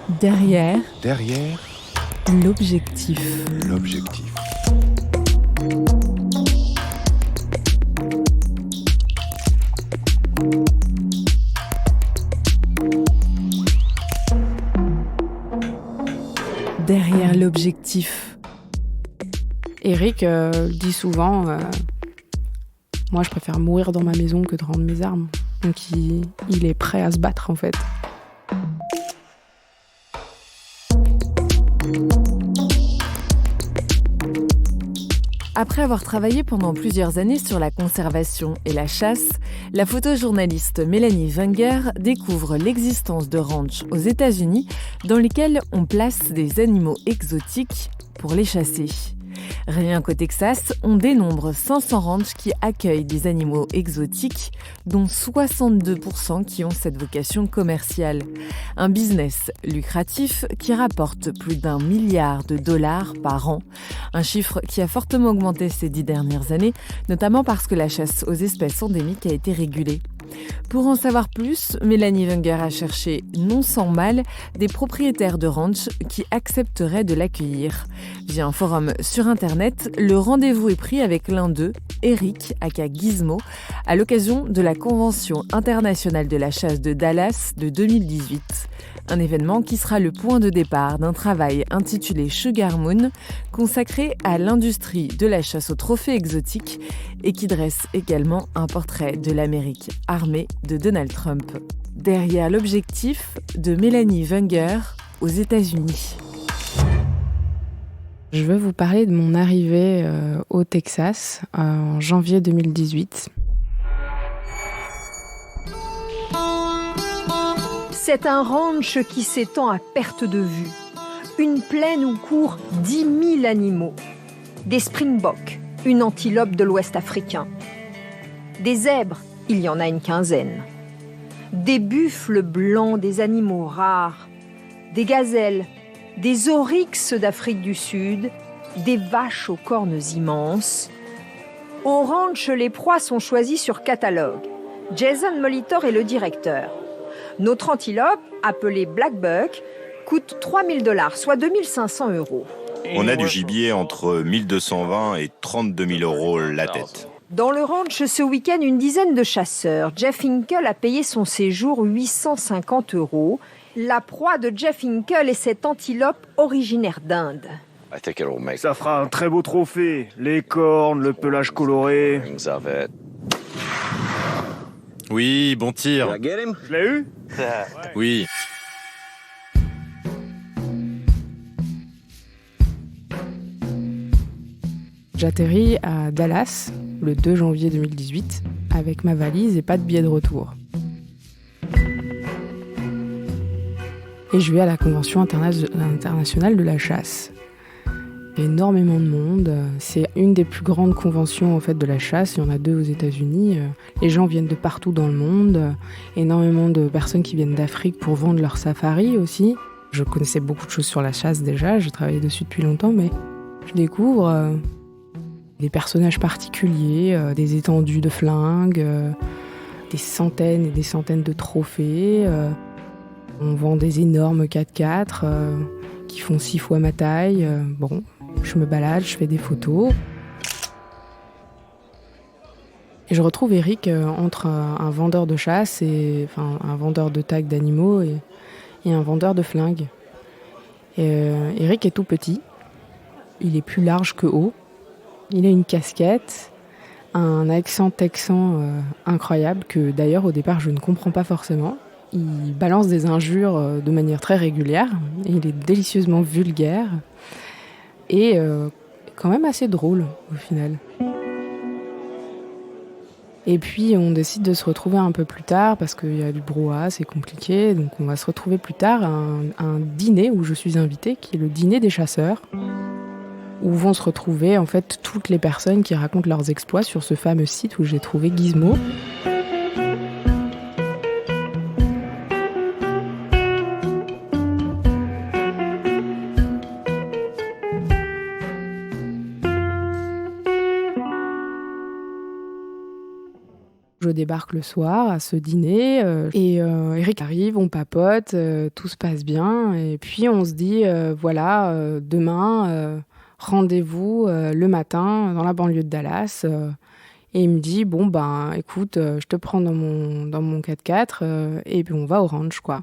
Derrière Derrière l'objectif. l'objectif. Derrière l'objectif. Eric dit souvent moi je préfère mourir dans ma maison que de rendre mes armes. Donc il est prêt à se battre en fait. Après avoir travaillé pendant plusieurs années sur la conservation et la chasse, la photojournaliste Mélanie Wenger découvre l'existence de ranchs aux États-Unis dans lesquels on place des animaux exotiques pour les chasser. Rien qu'au Texas, on dénombre 500 ranchs qui accueillent des animaux exotiques, dont 62% qui ont cette vocation commerciale. Un business lucratif qui rapporte plus d'1 milliard de dollars par an. Un chiffre qui a fortement augmenté ces 10 dernières années, notamment parce que la chasse aux espèces endémiques a été régulée. Pour en savoir plus, Mélanie Wenger a cherché, non sans mal, des propriétaires de ranch qui accepteraient de l'accueillir. Via un forum sur Internet, le rendez-vous est pris avec l'un d'eux, Eric, aka Gizmo, à l'occasion de la Convention internationale de la chasse de Dallas de 2018. Un événement qui sera le point de départ d'un travail intitulé Sugar Moon, consacré à l'industrie de la chasse aux trophées exotiques et qui dresse également un portrait de l'Amérique armée de Donald Trump. Derrière l'objectif de Mélanie Wenger aux États-Unis. Je veux vous parler de mon arrivée au Texas en janvier 2018. C'est un ranch qui s'étend à perte de vue. Une plaine où courent 10 000 animaux. Des springboks, une antilope de l'Ouest africain. Des zèbres, il y en a une quinzaine. Des buffles blancs, des animaux rares. Des gazelles, des oryx d'Afrique du Sud. Des vaches aux cornes immenses. Au ranch, les proies sont choisies sur catalogue. Jason Molitor est le directeur. Notre antilope, appelée Black Buck, coûte 3 000 $, soit 2 500 €. On a du gibier entre 1 220 et 32 000 € la tête. Dans le ranch, ce week-end, une dizaine de chasseurs. Jeff Hinkle a payé son séjour 850 €. La proie de Jeff Hinkle est cette antilope originaire d'Inde. Ça fera un très beau trophée. Les cornes, le pelage coloré. Oui, bon tir. Je l'ai eu? Oui. J'atterris à Dallas le 2 janvier 2018 avec ma valise et pas de billet de retour. Et je vais à la Convention internationale de la chasse. Il y a énormément de monde. C'est une des plus grandes conventions en fait, de la chasse. Il y en a 2 aux États-Unis. Les gens viennent de partout dans le monde. Énormément de personnes qui viennent d'Afrique pour vendre leur safari aussi. Je connaissais beaucoup de choses sur la chasse déjà. Je travaillais dessus depuis longtemps, mais je découvre des personnages particuliers, des étendues de flingues, des centaines et des centaines de trophées. On vend des énormes 4x4 qui font 6 fois ma taille. Bon, je me balade, je fais des photos. Et je retrouve Eric entre un vendeur de chasse, un vendeur de tags d'animaux et un vendeur de flingues. Eric est tout petit. Il est plus large que haut. Il a une casquette, un accent texan incroyable que d'ailleurs au départ je ne comprends pas forcément. Il balance des injures de manière très régulière et il est délicieusement vulgaire et quand même assez drôle au final. Et puis on décide de se retrouver un peu plus tard parce qu'il y a du brouhaha, c'est compliqué, donc on va se retrouver plus tard à un dîner où je suis invitée, qui est le dîner des chasseurs, où vont se retrouver en fait toutes les personnes qui racontent leurs exploits sur ce fameux site où j'ai trouvé Gizmo. Je débarque le soir à ce dîner et Eric arrive, on papote, tout se passe bien et puis on se dit demain rendez-vous le matin dans la banlieue de Dallas et il me dit écoute, je te prends dans mon 4x4 et puis on va au ranch quoi.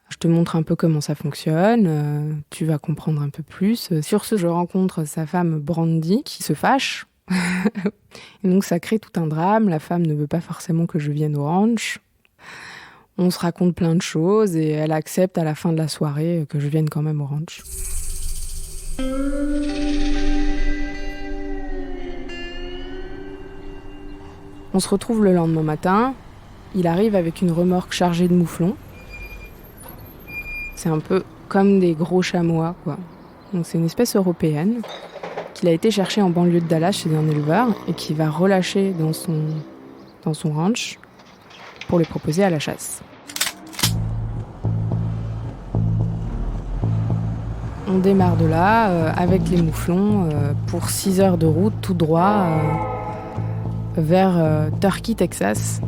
Je te montre un peu comment ça fonctionne, tu vas comprendre un peu plus. Sur ce, je rencontre sa femme Brandy qui se fâche. Et donc ça crée tout un drame, la femme ne veut pas forcément que je vienne au ranch. On se raconte plein de choses et elle accepte à la fin de la soirée que je vienne quand même au ranch. On se retrouve le lendemain matin, il arrive avec une remorque chargée de mouflons. C'est un peu comme des gros chamois, quoi. Donc c'est une espèce européenne qu'il a été chercher en banlieue de Dallas chez un éleveur et qui va relâcher dans son ranch pour les proposer à la chasse. On démarre de là avec les mouflons pour 6 heures de route tout droit vers Turkey, Texas.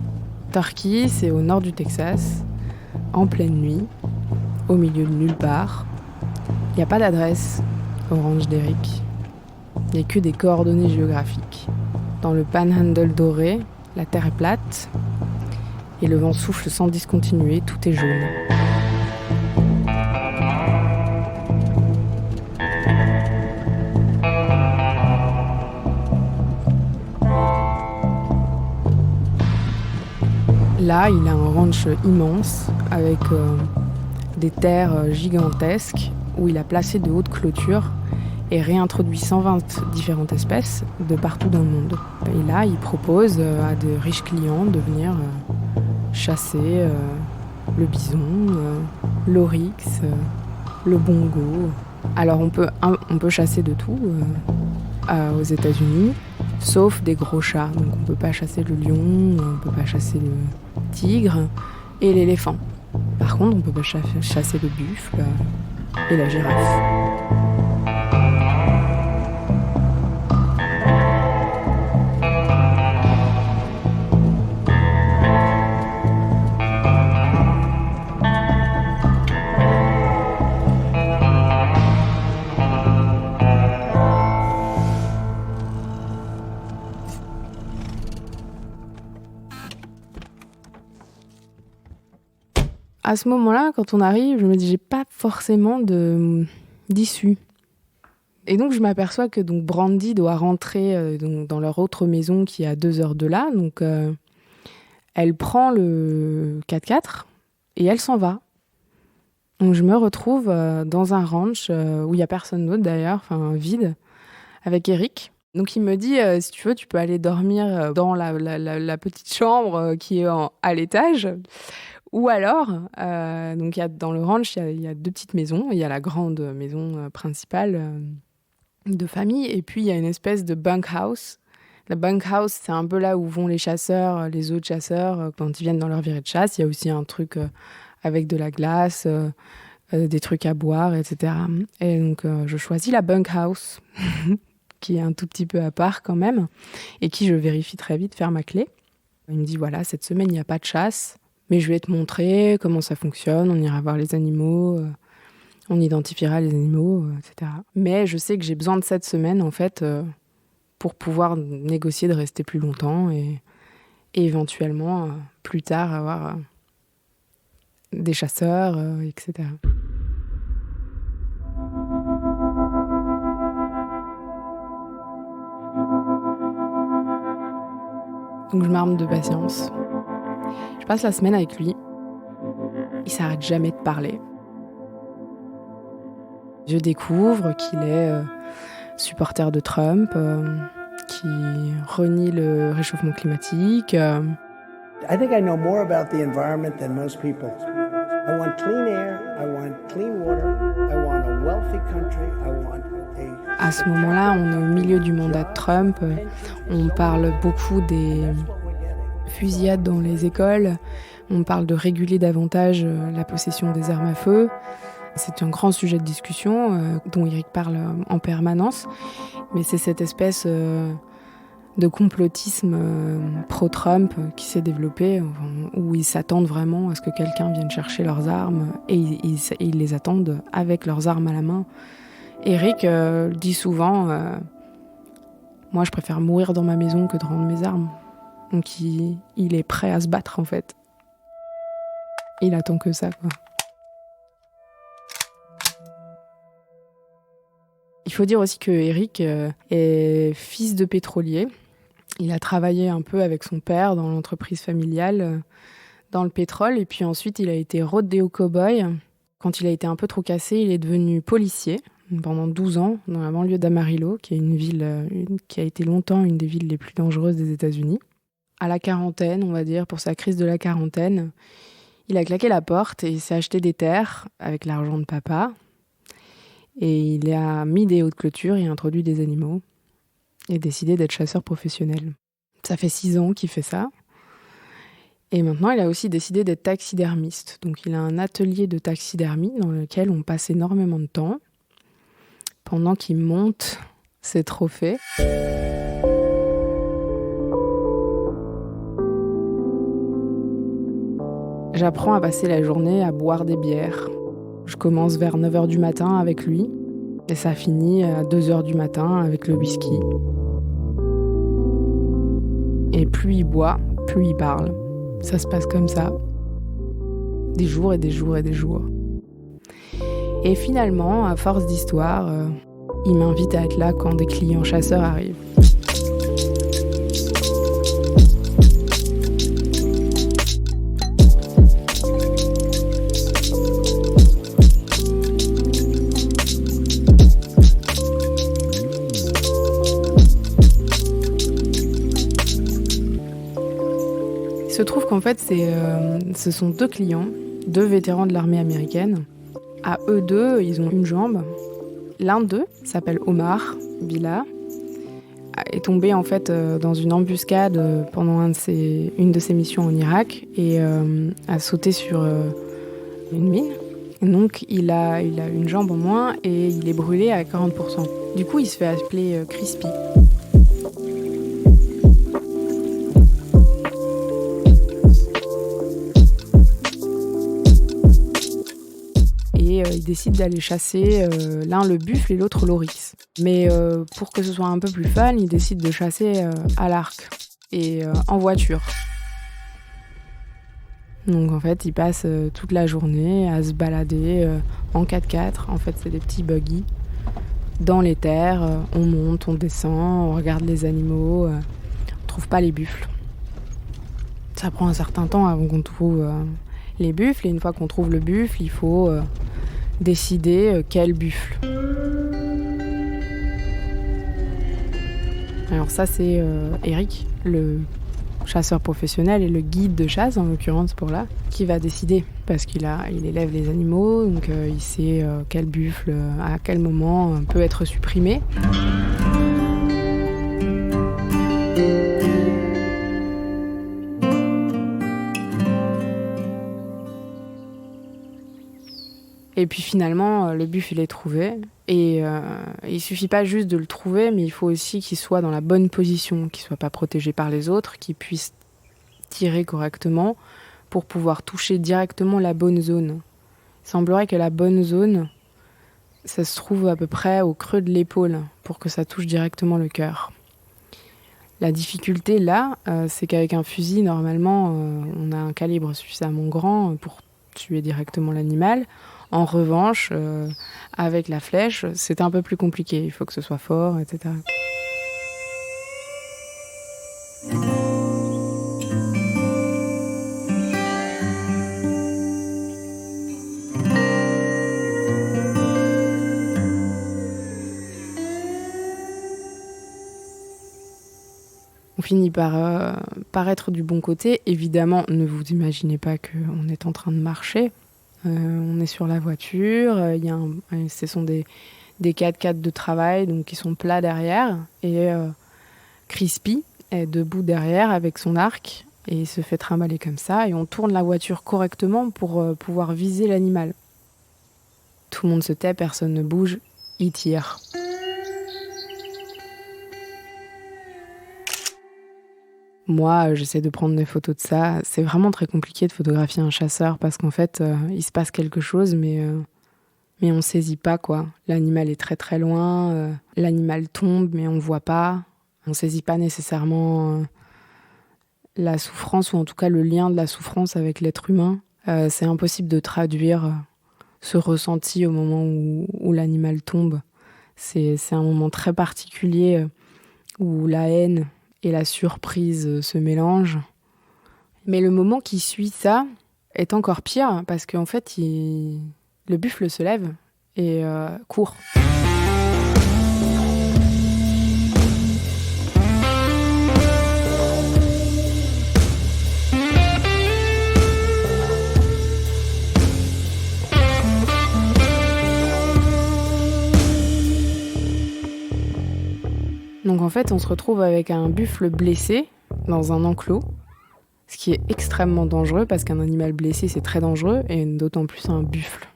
Turkey, c'est au nord du Texas, en pleine nuit, au milieu de nulle part. Il n'y a pas d'adresse au ranch d'Eric. Il n'y a que des coordonnées géographiques. Dans le Panhandle doré, la terre est plate et le vent souffle sans discontinuer, tout est jaune. Là, il a un ranch immense avec des terres gigantesques où il a placé de hautes clôtures et réintroduit 120 différentes espèces de partout dans le monde. Et là, il propose à de riches clients de venir chasser le bison, l'oryx, le bongo. Alors on peut chasser de tout aux États-Unis, sauf des gros chats. Donc on peut pas chasser le lion, on peut pas chasser le tigre et l'éléphant. Par contre, on peut pas chasser le buffle et la girafe. À ce moment-là, quand on arrive, je me dis j'ai pas forcément d'issue. Et donc je m'aperçois que Brandy doit rentrer dans leur autre maison qui est à 2 heures de là. Donc elle prend le 4x4 et elle s'en va. Donc je me retrouve dans un ranch où il y a personne d'autre d'ailleurs, enfin vide, avec Eric. Donc il me dit si tu veux, tu peux aller dormir dans la petite chambre qui est à l'étage. Ou alors, donc dans le ranch, il y a 2 petites maisons. Il y a la grande maison principale de famille, et puis il y a une espèce de bunkhouse. La bunkhouse, c'est un peu là où vont les chasseurs, les autres chasseurs, quand ils viennent dans leur virée de chasse. Il y a aussi un truc avec de la glace, des trucs à boire, etc. Et donc, je choisis la bunkhouse, qui est un tout petit peu à part quand même, et qui, je vérifie très vite, ferme à clé. Il me dit, voilà, cette semaine, il n'y a pas de chasse. Mais je vais te montrer comment ça fonctionne, on ira voir les animaux, on identifiera les animaux, etc. Mais je sais que j'ai besoin de cette semaine, en fait, pour pouvoir négocier de rester plus longtemps et éventuellement, plus tard, avoir des chasseurs, etc. Donc je m'arme de patience. Je passe la semaine avec lui. Il s'arrête jamais de parler. Je découvre qu'il est supporter de Trump, qui renie le réchauffement climatique. I think I know more about the environment than most people. I want clean air, I want clean water, I want a wealthy country, I want a... À ce moment-là, on est au milieu du mandat de Trump. On parle beaucoup des fusillades dans les écoles. On parle de réguler davantage la possession des armes à feu. C'est un grand sujet de discussion dont Eric parle en permanence. Mais c'est cette espèce de complotisme pro-Trump qui s'est développé, où ils s'attendent vraiment à ce que quelqu'un vienne chercher leurs armes, et ils les attendent avec leurs armes à la main. Eric dit souvent moi je préfère mourir dans ma maison que de rendre mes armes. Donc il est prêt à se battre en fait. Il attend que ça, quoi. Il faut dire aussi que Eric est fils de pétrolier. Il a travaillé un peu avec son père dans l'entreprise familiale, dans le pétrole. Et puis ensuite, il a été rodéo cow-boy. Quand il a été un peu trop cassé, il est devenu policier pendant 12 ans dans la banlieue d'Amarillo, qui est une ville qui a été longtemps une des villes les plus dangereuses des États-Unis. À la quarantaine, on va dire, pour sa crise de la quarantaine, il a claqué la porte et il s'est acheté des terres avec l'argent de papa. Et il a mis des hauts de clôture et introduit des animaux et décidé d'être chasseur professionnel. Ça fait 6 ans qu'il fait ça. Et maintenant, il a aussi décidé d'être taxidermiste. Donc il a un atelier de taxidermie dans lequel on passe énormément de temps pendant qu'il monte ses trophées. J'apprends à passer la journée à boire des bières. Je commence vers 9h du matin avec lui et ça finit à 2h du matin avec le whisky. Et plus il boit, plus il parle. Ça se passe comme ça. Des jours et des jours et des jours. Et finalement, à force d'histoire, il m'invite à être là quand des clients chasseurs arrivent. Il se trouve qu'en fait, ce sont 2 clients, 2 vétérans de l'armée américaine. À eux 2, ils ont une jambe. L'un d'eux s'appelle Omar Bila, est tombé en fait dans une embuscade pendant une de ses missions en Irak et a sauté sur une mine. Et donc il a une jambe en moins et il est brûlé à 40%. Du coup, il se fait appeler Crispy. Ils décident d'aller chasser l'un le buffle et l'autre l'oryx. Mais pour que ce soit un peu plus fun, ils décident de chasser à l'arc et en voiture. Donc en fait, ils passent toute la journée à se balader en 4x4. En fait, c'est des petits buggy. Dans les terres, on monte, on descend, on regarde les animaux. On trouve pas les buffles. Ça prend un certain temps avant qu'on trouve les buffles. Et une fois qu'on trouve le buffle, il faut décider quel buffle. Alors ça, c'est Eric, le chasseur professionnel et le guide de chasse, en l'occurrence pour là, qui va décider. Parce il élève les animaux, donc il sait quel buffle, à quel moment peut être supprimé. Et puis finalement, le buffle il est trouvé. Et il suffit pas juste de le trouver, mais il faut aussi qu'il soit dans la bonne position, qu'il soit pas protégé par les autres, qu'il puisse tirer correctement pour pouvoir toucher directement la bonne zone. Il semblerait que la bonne zone, ça se trouve à peu près au creux de l'épaule, pour que ça touche directement le cœur. La difficulté là, c'est qu'avec un fusil, normalement, on a un calibre suffisamment grand pour tuer directement l'animal. En revanche, avec la flèche, c'est un peu plus compliqué. Il faut que ce soit fort, etc. On finit par être du bon côté. Évidemment, ne vous imaginez pas qu'on est en train de marcher. On est sur la voiture, ce sont des 4x4 de travail donc qui sont plats derrière et Crispy est debout derrière avec son arc et il se fait trimballer comme ça et on tourne la voiture correctement pour pouvoir viser l'animal. Tout le monde se tait, personne ne bouge, il tire. Moi, j'essaie de prendre des photos de ça. C'est vraiment très compliqué de photographier un chasseur parce qu'en fait, il se passe quelque chose, mais on saisit pas, quoi. L'animal est très très loin, l'animal tombe, mais on voit pas. On saisit pas nécessairement la souffrance, ou en tout cas le lien de la souffrance avec l'être humain. C'est impossible de traduire ce ressenti au moment où l'animal tombe. C'est un moment très particulier où la haine et la surprise se mélangent. Mais le moment qui suit ça est encore pire parce qu'en fait, le buffle se lève et court. Donc en fait, on se retrouve avec un buffle blessé dans un enclos, ce qui est extrêmement dangereux parce qu'un animal blessé, c'est très dangereux, et d'autant plus un buffle.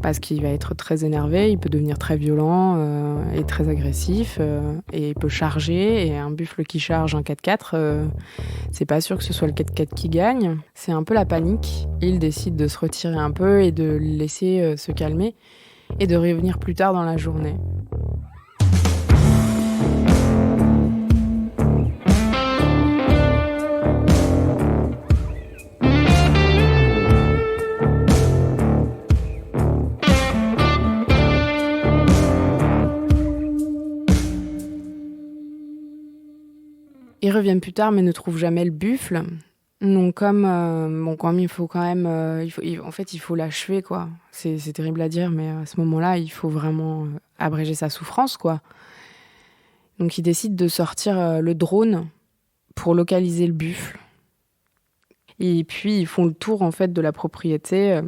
Parce qu'il va être très énervé, il peut devenir très violent et très agressif, et il peut charger, et un buffle qui charge un 4x4, c'est pas sûr que ce soit le 4x4 qui gagne. C'est un peu la panique. Il décide de se retirer un peu et de le laisser se calmer, et de revenir plus tard dans la journée. Ils reviennent plus tard, mais ne trouvent jamais le buffle. Donc comme il faut quand même, il faut l'achever, quoi. C'est terrible à dire, mais à ce moment-là, il faut vraiment abréger sa souffrance, quoi. Donc ils décident de sortir le drone pour localiser le buffle. Et puis ils font le tour en fait de la propriété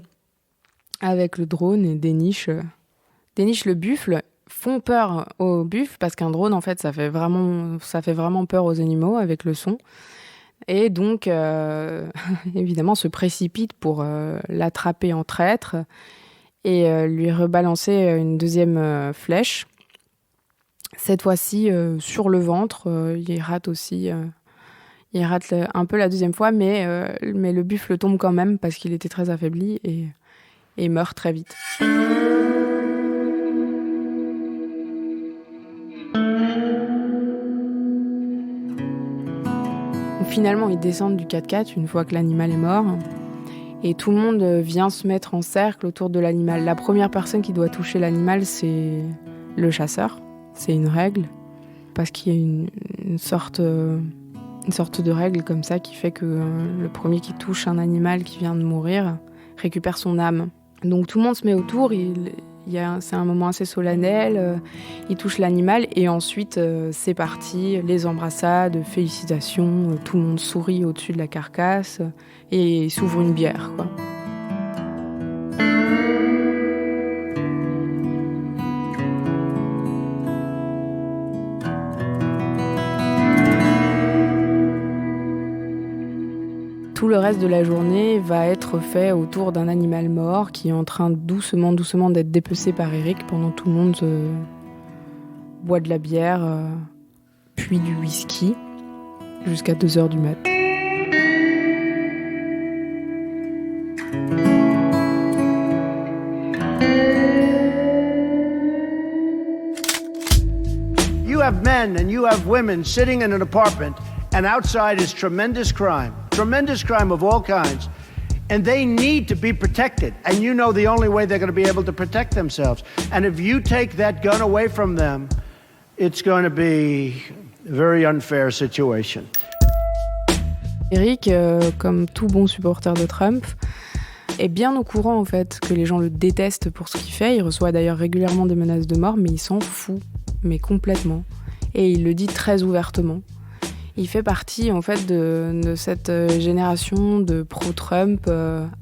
avec le drone et dénichent le buffle. Font peur au buffle parce qu'un drone en fait ça fait vraiment peur aux animaux avec le son, et donc évidemment se précipitent pour l'attraper en traître et lui rebalancer une deuxième flèche, cette fois-ci sur le ventre. Il rate un peu la deuxième fois, mais le buffle tombe quand même parce qu'il était très affaibli et meurt très vite. Finalement, ils descendent du 4x4 une fois que l'animal est mort, et tout le monde vient se mettre en cercle autour de l'animal. La première personne qui doit toucher l'animal, c'est le chasseur. C'est une règle, parce qu'il y a une sorte de règle comme ça qui fait que le premier qui touche un animal qui vient de mourir récupère son âme. Donc tout le monde se met autour, c'est un moment assez solennel, il touche l'animal et ensuite c'est parti, les embrassades, félicitations, tout le monde sourit au-dessus de la carcasse et il s'ouvre une bière, quoi. Tout le reste de la journée va être fait autour d'un animal mort qui est en train doucement d'être dépecé par Eric pendant tout le monde boit de la bière, puis du whisky, jusqu'à 2h du mat'. You have men and you have women sitting in an apartment, and outside is tremendous crime of all kinds. And they need to be protected. And you know the only way they're going to be able to protect themselves. And if you take that gun away from them, it's going to be a very unfair situation. Eric, comme tout bon supporter de Trump, est bien au courant en fait que les gens le détestent pour ce qu'il fait. Il reçoit d'ailleurs régulièrement des menaces de mort, mais il s'en fout, mais complètement. Et il le dit très ouvertement. Il fait partie en fait de cette génération de pro-Trump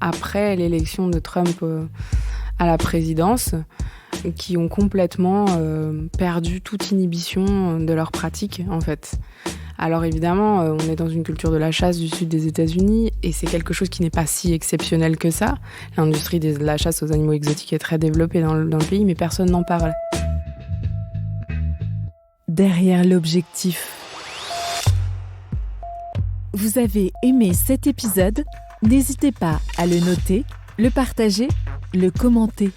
après l'élection de Trump à la présidence, qui ont complètement perdu toute inhibition de leur pratique en fait. Alors évidemment, on est dans une culture de la chasse du sud des États-Unis et c'est quelque chose qui n'est pas si exceptionnel que ça. L'industrie de la chasse aux animaux exotiques est très développée dans le pays, mais personne n'en parle. Derrière l'objectif. Vous avez aimé cet épisode ? N'hésitez pas à le noter, le partager, le commenter.